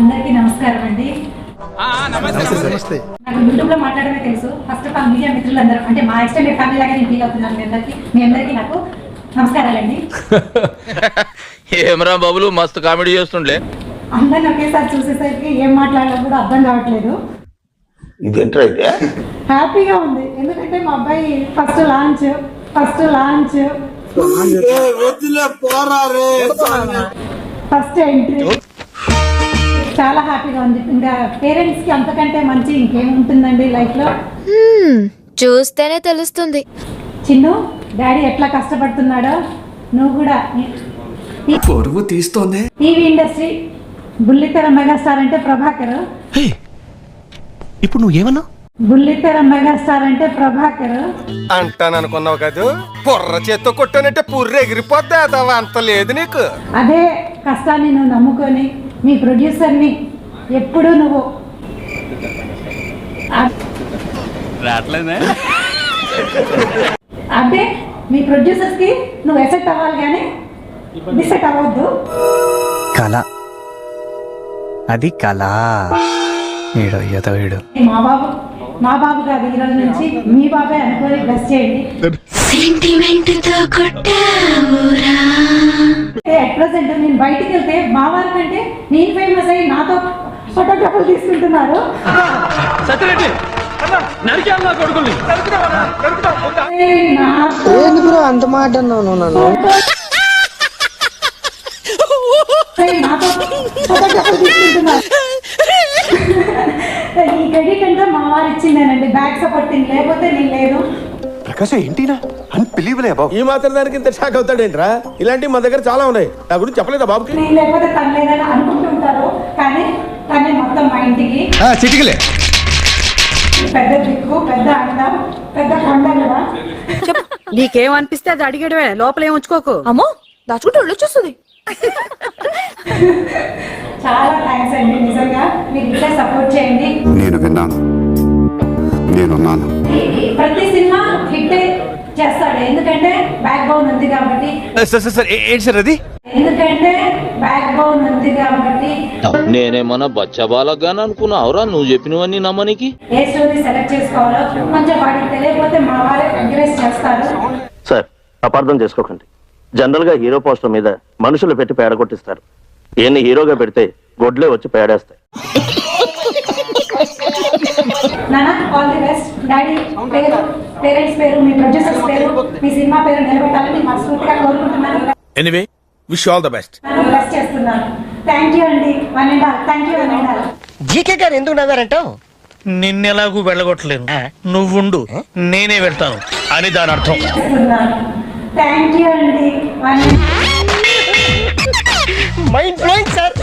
అందరికీ నమస్కారం అండి. నమస్తే. నాకు యూట్యూబ్ లో మాట్లాడమే తెలుసు. ఫస్ట్ ఆఫ్ ఆల్ మీడియా మిత్రులందరూ అంటే మా ఎక్స్టెండెడ్ ఫ్యామిలీ లాగా నేను ఫీల్ అవుతున్నాను. మీ అందరికీ నాకు నమస్కారాలండి. ఏమరా బాబులు మస్తు కామెడీ చేస్తుండే. అందరిని ఒకేసారి చూసేసరికి ఏం మాట్లాడాలో కూడా అర్థం కావట్లేదు. హ్యాపీగా ఉంది ఎందుకంటే మా అబ్బాయి ఫస్ట్ లాంచ్ ఫస్ట్ ఎంట్రీ చాలా హ్యాపీగా ఉంది. ఇంకా పేరెంట్స్ కి అంతకంటే మంచి ఇంకేముంటుందండి లైఫ్ లో. చూస్తేనే తెలుస్తుంది. చిన్ను డాడీ ఎట్లా కష్టపడుతున్నాడో నువ్వు కూడా. పొరుగు తీస్తోంది. టీవీ ఇండస్ట్రీ బుల్లితెర మెగాస్టార్ అంటే ప్రభాకర్. ఇప్పుడు నువ్వేమన్నా? బుల్లితెర మెగాస్టార్ అంటే ప్రభాకర్ అంటాననుకున్నావు కదా, బుర్ర చేత్తో కొట్టానంటే పుర్రె ఎగిరిపోద్ది. అదవా అంత లేదు నీకు. అదే కష్టాన్ని నువ్వు నమ్ముకొని మీ ప్రొడ్యూసర్ని ఎప్పుడు నువ్వు అంటే మీ ప్రొడ్యూసర్స్ కి నువ్వు ఎఫెక్ట్ అవ్వాలి కానీ డిసెక్ట్ అవ్వద్దు. కళ అది కళ. వీడు మా బాబు కాదు, ఈ రోజు నుంచి మీ బాబే అనుకోని బ్లెస్ చేయండి. అట్ ప్రెసెంట్ నేను బయటికి వెళ్తే మా వారి కంటే నేను ఫేమస్ అయ్యి నాతో ఫోటోగ్రాఫర్లు తీసుకుంటున్నారు. అంత మాట అన్నాను నన్ను. నాతో ఫోటోగ్రాఫర్లు తీసుకుంటున్నారు. ఈ క్రెడిట్ అంటే మా వారు ఇచ్చిందేనండి. బ్యాక్ సపోర్టింగ్ లేకపోతే నేను లేదు. ప్రకాశం ఏంటినా అన్బిలీవబుల్ అబౌవ్. ఈ మాత్రం దానికి ఇంత షాక్ అవుతాడేంట్రా? ఇలాంటివి మా దగ్గర చాలా ఉన్నాయి. నా గురించి చెప్పలేదా బాబుకి? నేను లేకపోతే తను లేదని అనుకుంటుంటారు కానీ తనే మొత్తం మా ఇంటికి చిటికలే పెద్ద దిక్కు, పెద్ద అండ, పెద్ద కొండ కదా. నీకేమనిపిస్తే అది అడిగడమే, లోపల ఏం ఉంచుకోకు. అమ్మో దాచుకుంటే ఒళ్ళు వచ్చేస్తుంది. చాలా థ్యాంక్స్ అండి. నిజంగా మీరు ఇట్లా సపోర్ట్ చేయండి. నేను విన్నాను, నేనున్నాను. ప్రతి సినిమా హిట్ చేస్తాడు ఎందుకంటే బ్యాక్ బోన్ ఉంది కాబట్టి. ఎందుకంటే బ్యాక్ బోన్ ఉంది కాబట్టి. నేనేమన్నా బచ్చబాలగాని అనుకున్నావురా నువ్వు చెప్పినవన్నీ నమ్మనికి. ఏ స్టోరీ సెలెక్ట్ చేసుకోవాలో కొంచెం వాడికి తెలియకపోతే మా వారే ఎంకరేజ్ చేస్తారు. సార్ అపార్థం చేసుకోకండి. జనరల్ గా హీరో పోస్టర్ మీద మనుషులు పెట్టి పేడ కొట్టిస్తారు. ఈయన్ని హీరోగా పెడితే గొడ్లే వచ్చి పేడేస్తాయి. నానా ఆల్ ది బెస్ట్. డాడీ పేరు, పేరెంట్స్ పేరు, మీ ప్రొడ్యూసర్స్ పేరు, మీ సినిమా పేరు నిలబెట్టాలని మనస్ఫూర్తిగా కోరుకుంటున్నాను. Anyway wish all the best. Bless చేస్తున్నాను. థ్యాంక్ యూ అండి. Thank you. జీకే గారు ఎందుకు నవ్వారంటావు? నిన్నెలాగూ వెళ్ళగొట్టలేను, నువ్వుండు నేనే వెళ్తాను అని దాని అర్థం. థ్యాంక్ యూ అండి. Mind blowing sir.